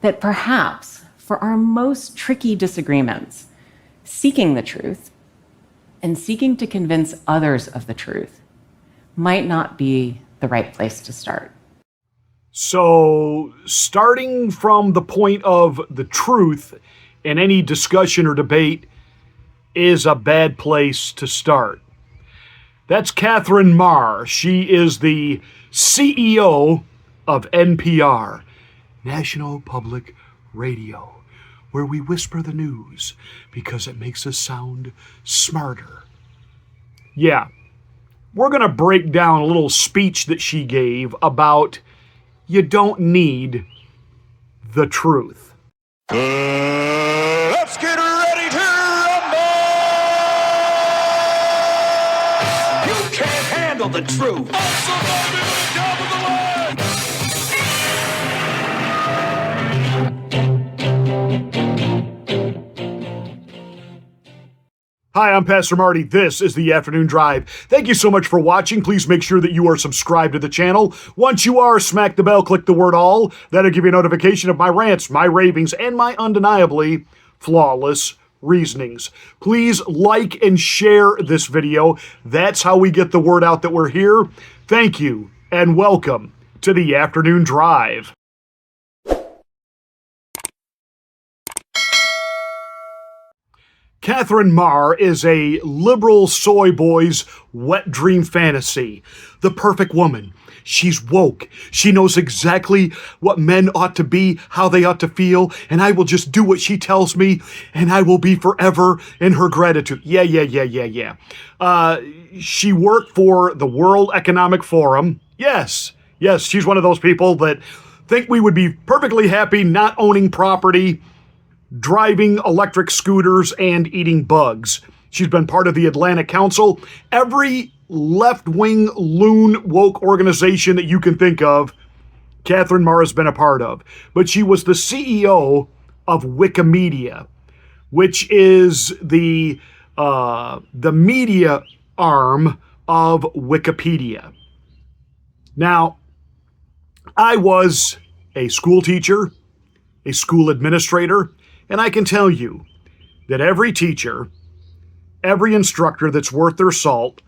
that perhaps for our most tricky disagreements, seeking the truth and seeking to convince others of the truth might not be the right place to start. So, starting from the point of the truth in any discussion or debate is a bad place to start. That's Katherine Maher. She is the CEO of NPR, National Public Radio, where we whisper the news because it makes us sound smarter. Yeah, we're going to break down a little speech that she gave about you don't need the truth. Let's get ready to rumble! You can't handle the truth. Somebody to the top of the line! Hi, I'm Pastor Marty. This is the Afternoon Drive. Thank you so much for watching. Please make sure that you are subscribed to the channel. Once you are, smack the bell, click the word all. That'll give you a notification of my rants, my ravings, and my undeniably flawless reasonings. Please like and share this video. That's how we get the word out that we're here. Thank you, and welcome to the Afternoon Drive. Katherine Maher is a liberal soy boy's wet dream fantasy. The perfect woman. She's woke. She knows exactly what men ought to be, how they ought to feel, and I will just do what she tells me, and I will be forever in her gratitude. Yeah. She worked for the World Economic Forum. Yes, she's one of those people that think we would be perfectly happy not owning property, driving electric scooters, and eating bugs. She's been part of the Atlantic Council. Every left-wing loon woke organization that you can think of, Katherine Maher has been a part of. But she was the CEO of Wikimedia, which is the media arm of Wikipedia. Now, I was a school teacher, a school administrator, and I can tell you that every teacher, every instructor that's worth their salt,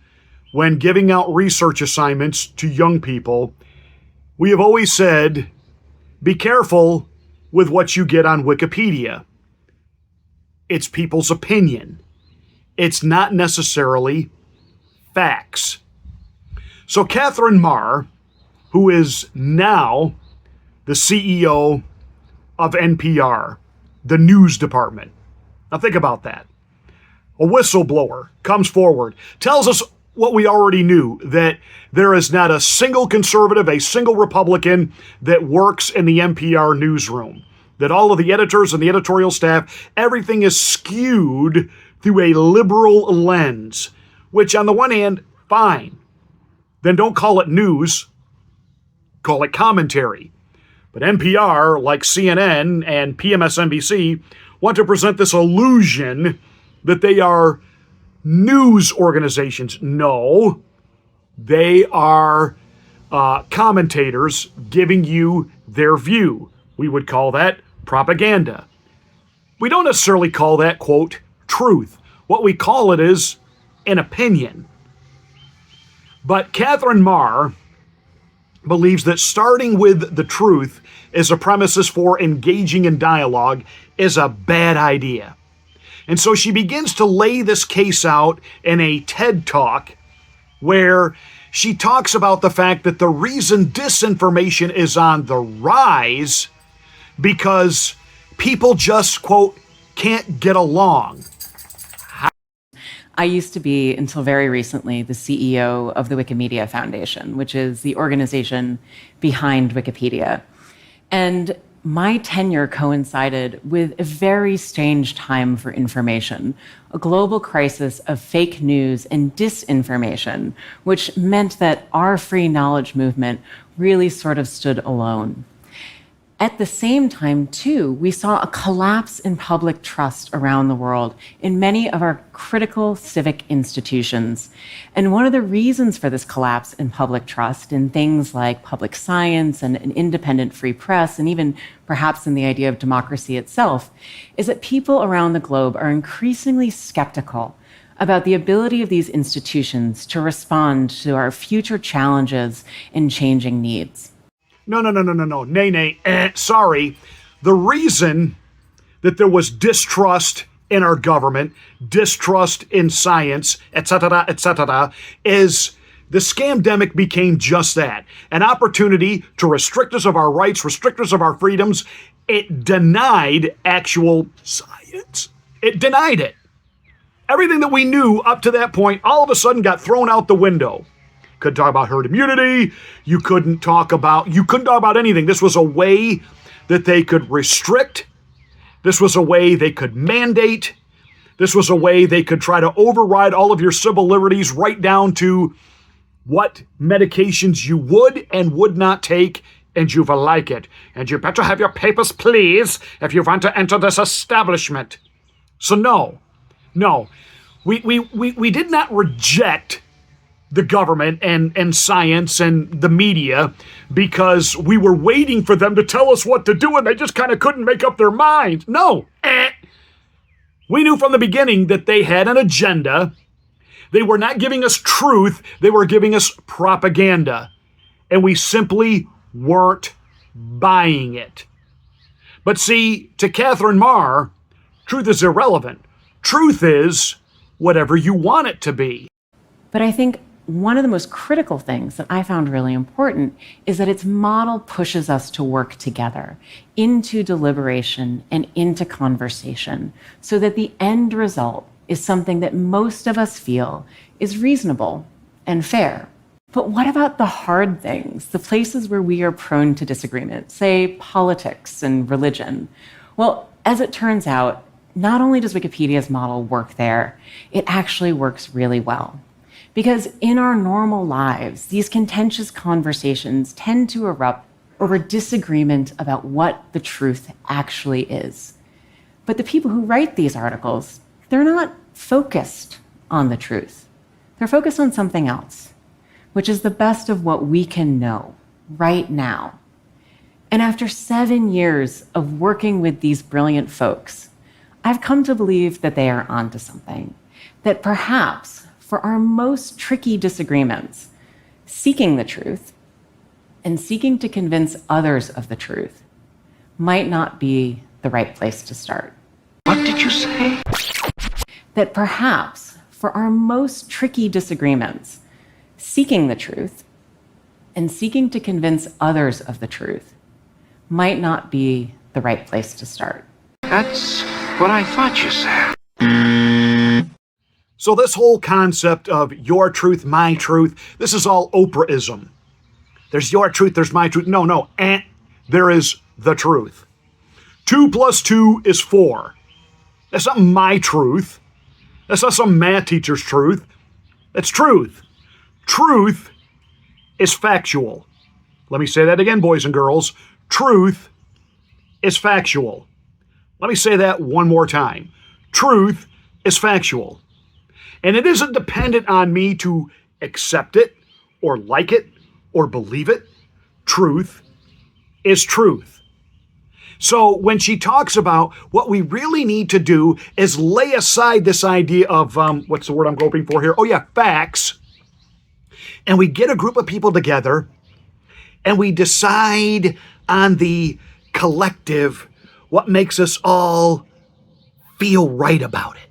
when giving out research assignments to young people, we have always said, be careful with what you get on Wikipedia. It's people's opinion. It's not necessarily facts. So Katherine Maher, who is now the CEO of NPR, the news department. Now think about that. A whistleblower comes forward, tells us what we already knew, that there is not a single conservative, a single Republican that works in the NPR newsroom, that all of the editors and the editorial staff, everything is skewed through a liberal lens, which on the one hand, fine. Then don't call it news, call it commentary. But NPR, like CNN and PMSNBC, want to present this illusion that they are news organizations. No, they are commentators giving you their view. We would call that propaganda. We don't necessarily call that, quote, truth. What we call it is an opinion. But Katherine Maher believes that starting with the truth as a premises for engaging in dialogue is a bad idea. And so she begins to lay this case out in a TED Talk where she talks about the fact that the reason disinformation is on the rise because people just, quote, can't get along. I used to be, until very recently, the CEO of the Wikimedia Foundation, which is the organization behind Wikipedia. And my tenure coincided with a very strange time for information, a global crisis of fake news and disinformation, which meant that our free knowledge movement really sort of stood alone. At the same time, too, we saw a collapse in public trust around the world in many of our critical civic institutions. And one of the reasons for this collapse in public trust in things like public science and an independent free press, and even perhaps in the idea of democracy itself, is that people around the globe are increasingly skeptical about the ability of these institutions to respond to our future challenges and changing needs. No. Nay. Sorry. The reason that there was distrust in our government, distrust in science, etc., is the scamdemic became just that. An opportunity to restrict us of our rights, restrict us of our freedoms. It denied actual science. It denied it. Everything that we knew up to that point all of a sudden got thrown out the window. Couldn't talk about herd immunity. You couldn't talk about anything. This was a way that they could restrict. This was a way they could mandate. This was a way they could try to override all of your civil liberties right down to what medications you would and would not take, and you will like it. And you better have your papers, please, if you want to enter this establishment. So no, we did not reject the government and science and the media because we were waiting for them to tell us what to do and they just kind of couldn't make up their minds. No. We knew from the beginning that they had an agenda. They were not giving us truth. They were giving us propaganda. And we simply weren't buying it. But see, to Katherine Maher, truth is irrelevant. Truth is whatever you want it to be. But I think one of the most critical things that I found really important is that its model pushes us to work together into deliberation and into conversation so that the end result is something that most of us feel is reasonable and fair. But what about the hard things, the places where we are prone to disagreement, say politics and religion? Well, as it turns out, not only does Wikipedia's model work there, it actually works really well. Because in our normal lives, these contentious conversations tend to erupt over disagreement about what the truth actually is. But the people who write these articles, they're not focused on the truth. They're focused on something else, which is the best of what we can know right now. And after 7 years of working with these brilliant folks, I've come to believe that they are onto something, that perhaps for our most tricky disagreements, seeking the truth and seeking to convince others of the truth might not be the right place to start. What did you say? That perhaps for our most tricky disagreements, seeking the truth and seeking to convince others of the truth might not be the right place to start. That's what I thought you said. So this whole concept of your truth, my truth, this is all Oprahism. There's your truth, there's my truth. No. There is the truth. 2 + 2 is 4. That's not my truth. That's not some math teacher's truth. That's truth. Truth is factual. Let me say that again, boys and girls. Truth is factual. Let me say that one more time. Truth is factual. And it isn't dependent on me to accept it or like it or believe it. Truth is truth. So when she talks about what we really need to do is lay aside this idea of, what's the word I'm hoping for here? Oh yeah, facts. And we get a group of people together and we decide on the collective what makes us all feel right about it.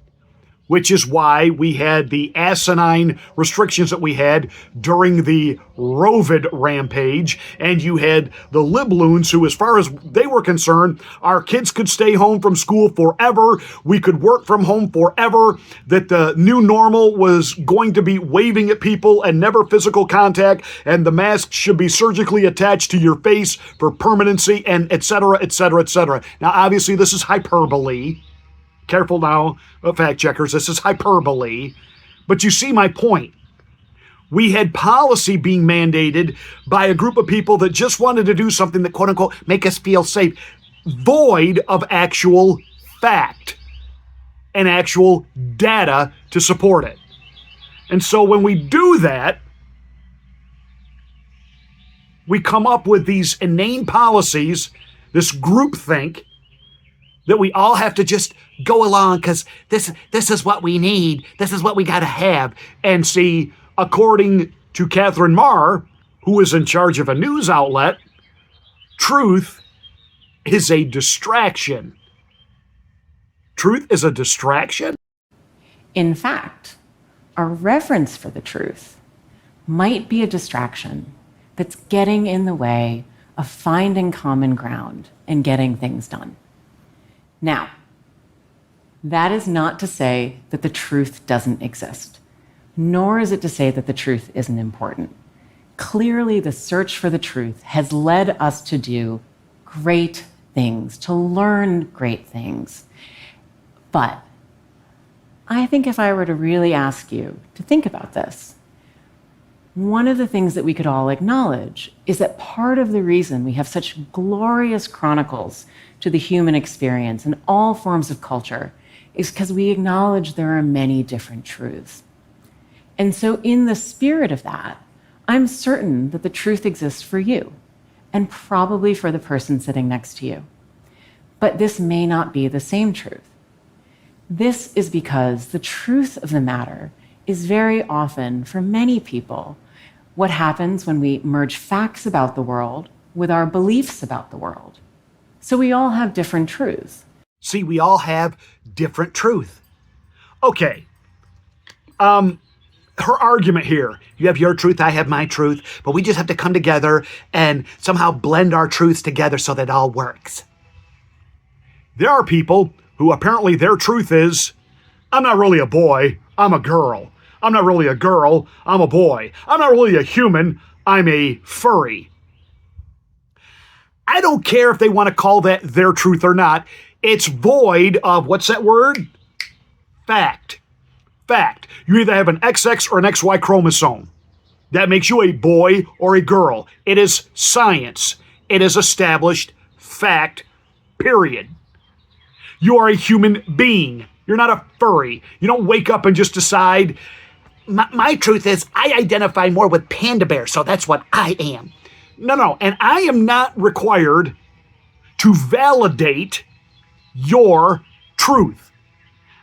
Which is why we had the asinine restrictions that we had during the Rovid rampage, and you had the libloons who, as far as they were concerned, our kids could stay home from school forever, we could work from home forever, that the new normal was going to be waving at people and never physical contact, and the mask should be surgically attached to your face for permanency, and etc., etc., etc. Now, obviously, this is hyperbole. Careful now, fact checkers, this is hyperbole. But you see my point. We had policy being mandated by a group of people that just wanted to do something that, quote unquote, make us feel safe, void of actual fact and actual data to support it. And so when we do that, we come up with these inane policies, this groupthink, that we all have to just go along because this is what we need. This is what we got to have. And see, according to Katherine Maher, who is in charge of a news outlet, truth is a distraction. Truth is a distraction? In fact, our reverence for the truth might be a distraction that's getting in the way of finding common ground and getting things done. Now, that is not to say that the truth doesn't exist, nor is it to say that the truth isn't important. Clearly, the search for the truth has led us to do great things, to learn great things. But I think if I were to really ask you to think about this, one of the things that we could all acknowledge is that part of the reason we have such glorious chronicles to the human experience in all forms of culture is because we acknowledge there are many different truths. And so in the spirit of that, I'm certain that the truth exists for you and probably for the person sitting next to you. But this may not be the same truth. This is because the truth of the matter is very often, for many people, what happens when we merge facts about the world with our beliefs about the world. So we all have different truths. See, we all have different truth. Okay. Her argument here, you have your truth, I have my truth, but we just have to come together and somehow blend our truths together so that it all works. There are people who apparently their truth is, I'm not really a boy, I'm a girl. I'm not really a girl, I'm a boy. I'm not really a human, I'm a furry. I don't care if they want to call that their truth or not. It's void of, what's that word? Fact. Fact. You either have an XX or an XY chromosome. That makes you a boy or a girl. It is science. It is established fact, period. You are a human being. You're not a furry. You don't wake up and just decide, my truth is I identify more with panda bears, so that's what I am. No. And I am not required to validate your truth.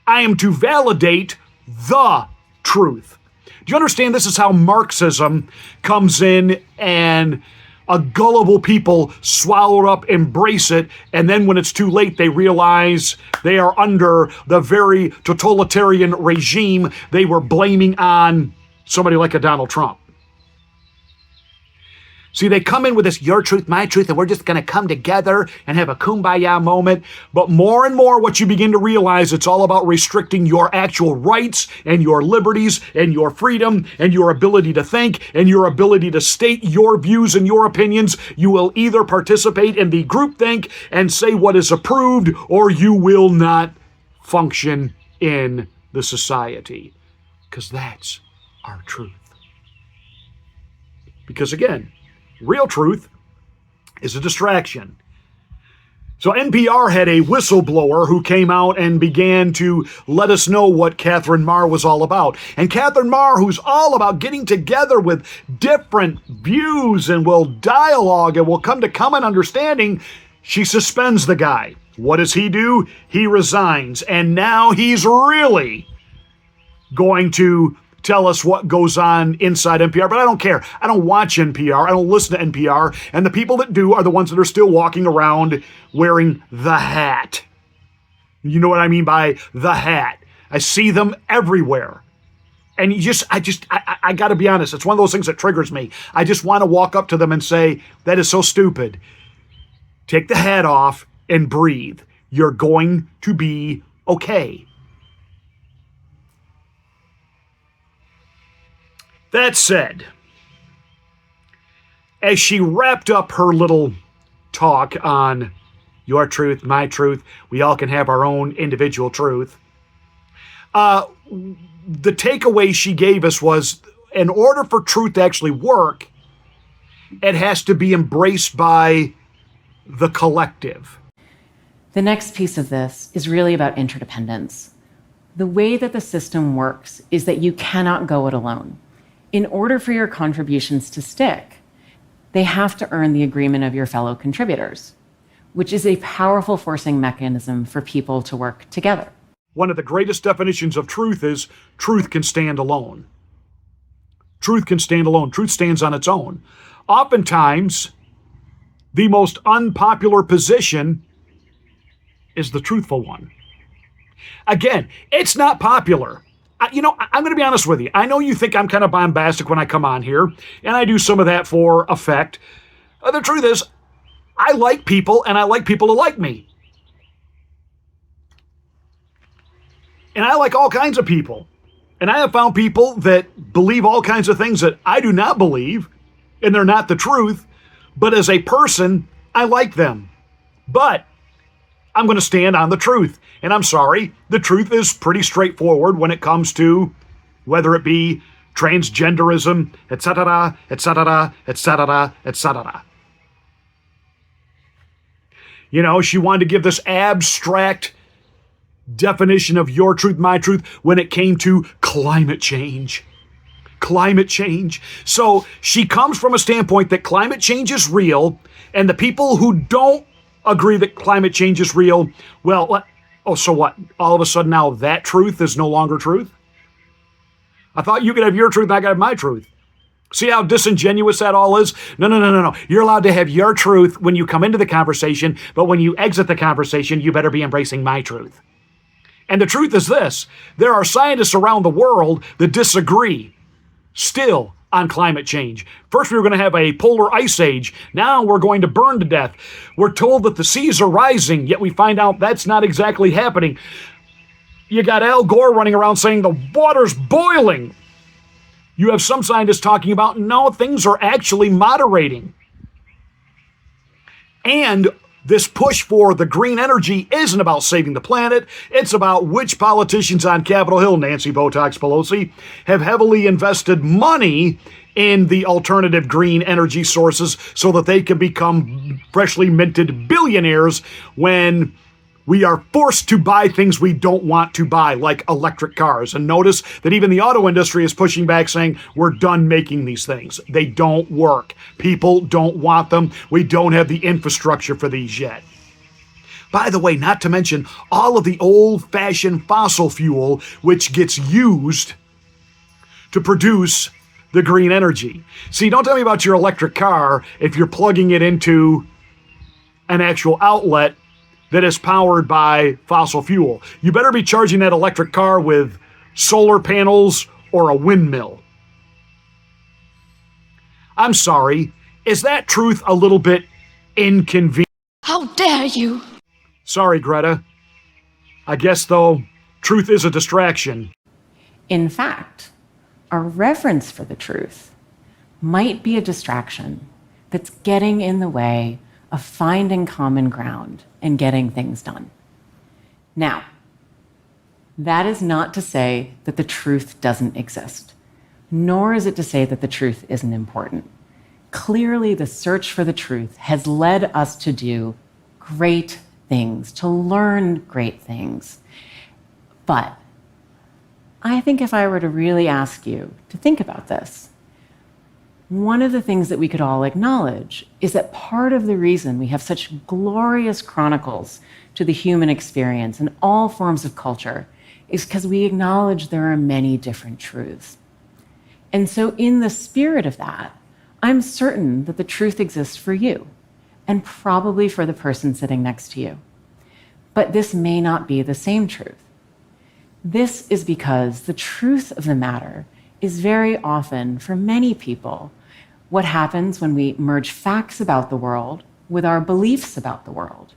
I am to validate the truth. Do you understand this is how Marxism comes in and a gullible people swallow it up, embrace it, and then when it's too late, they realize they are under the very totalitarian regime they were blaming on somebody like a Donald Trump. See, they come in with this your truth, my truth, and we're just going to come together and have a kumbaya moment. But more and more, what you begin to realize, it's all about restricting your actual rights and your liberties and your freedom and your ability to think and your ability to state your views and your opinions. You will either participate in the groupthink and say what is approved, or you will not function in the society. Because that's our truth. Because again, real truth is a distraction. So NPR had a whistleblower who came out and began to let us know what Katherine Maher was all about. And Katherine Maher, who's all about getting together with different views and will dialogue and will come to common understanding, she suspends the guy. What does he do? He resigns. And now he's really going to tell us what goes on inside NPR, but I don't care. I don't watch NPR. I don't listen to NPR. And the people that do are the ones that are still walking around wearing the hat. You know what I mean by the hat. I see them everywhere. And I got to be honest, it's one of those things that triggers me. I just want to walk up to them and say, that is so stupid. Take the hat off and breathe. You're going to be okay. That said, as she wrapped up her little talk on your truth, my truth, we all can have our own individual truth, the takeaway she gave us was, in order for truth to actually work, it has to be embraced by the collective. The next piece of this is really about interdependence. The way that the system works is that you cannot go it alone. In order for your contributions to stick, they have to earn the agreement of your fellow contributors, which is a powerful forcing mechanism for people to work together. One of the greatest definitions of truth is truth can stand alone. Truth can stand alone. Truth stands on its own. Oftentimes, the most unpopular position is the truthful one. Again, it's not popular. I'm going to be honest with you. I know you think I'm kind of bombastic when I come on here, and I do some of that for effect. The truth is, I like people, and I like people to like me. And I like all kinds of people. And I have found people that believe all kinds of things that I do not believe, and they're not the truth. But as a person, I like them. But I'm going to stand on the truth. And I'm sorry, the truth is pretty straightforward when it comes to whether it be transgenderism, etc., etc., etc., etc. She wanted to give this abstract definition of your truth, my truth, when it came to climate change. Climate change. So she comes from a standpoint that climate change is real, and the people who don't agree that climate change is real, well, so what? All of a sudden now that truth is no longer truth? I thought you could have your truth and I could have my truth. See how disingenuous that all is? No. You're allowed to have your truth when you come into the conversation, but when you exit the conversation, you better be embracing my truth. And the truth is this: there are scientists around the world that disagree still on climate change. First, we were going to have a polar ice age. Now we're going to burn to death. We're told that the seas are rising, yet we find out that's not exactly happening. You got Al Gore running around saying the water's boiling. You have some scientists talking about, no, things are actually moderating. And this push for the green energy isn't about saving the planet. It's about which politicians on Capitol Hill, Nancy Botox Pelosi, have heavily invested money in the alternative green energy sources so that they can become freshly minted billionaires when we are forced to buy things we don't want to buy, like electric cars. And notice that even the auto industry is pushing back, saying, we're done making these things. They don't work. People don't want them. We don't have the infrastructure for these yet. By the way, not to mention all of the old-fashioned fossil fuel, which gets used to produce the green energy. See, don't tell me about your electric car if you're plugging it into an actual outlet that is powered by fossil fuel. You better be charging that electric car with solar panels or a windmill. I'm sorry, is that truth a little bit inconvenient? How dare you! Sorry, Greta. I guess, though, truth is a distraction. In fact, our reverence for the truth might be a distraction that's getting in the way of finding common ground and getting things done. Now, that is not to say that the truth doesn't exist, nor is it to say that the truth isn't important. Clearly, the search for the truth has led us to do great things, to learn great things. But I think if I were to really ask you to think about this, one of the things that we could all acknowledge is that part of the reason we have such glorious chronicles to the human experience in all forms of culture is because we acknowledge there are many different truths. And so in the spirit of that, I'm certain that the truth exists for you and probably for the person sitting next to you. But this may not be the same truth. This is because the truth of the matter is very often, for many people, what happens when we merge facts about the world with our beliefs about the world.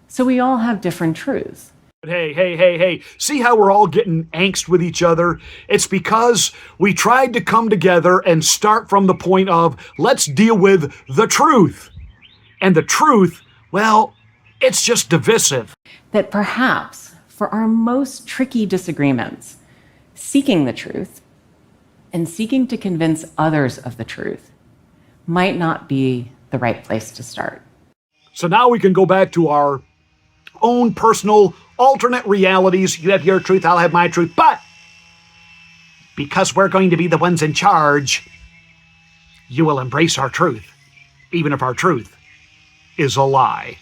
So we all have different truths. Hey. See how we're all getting angst with each other? It's because we tried to come together and start from the point of, let's deal with the truth. And the truth, well, it's just divisive. That perhaps for our most tricky disagreements, seeking the truth and seeking to convince others of the truth might not be the right place to start. So now we can go back to our own personal alternate realities. You have your truth, I'll have my truth. But because we're going to be the ones in charge, you will embrace our truth, even if our truth is a lie.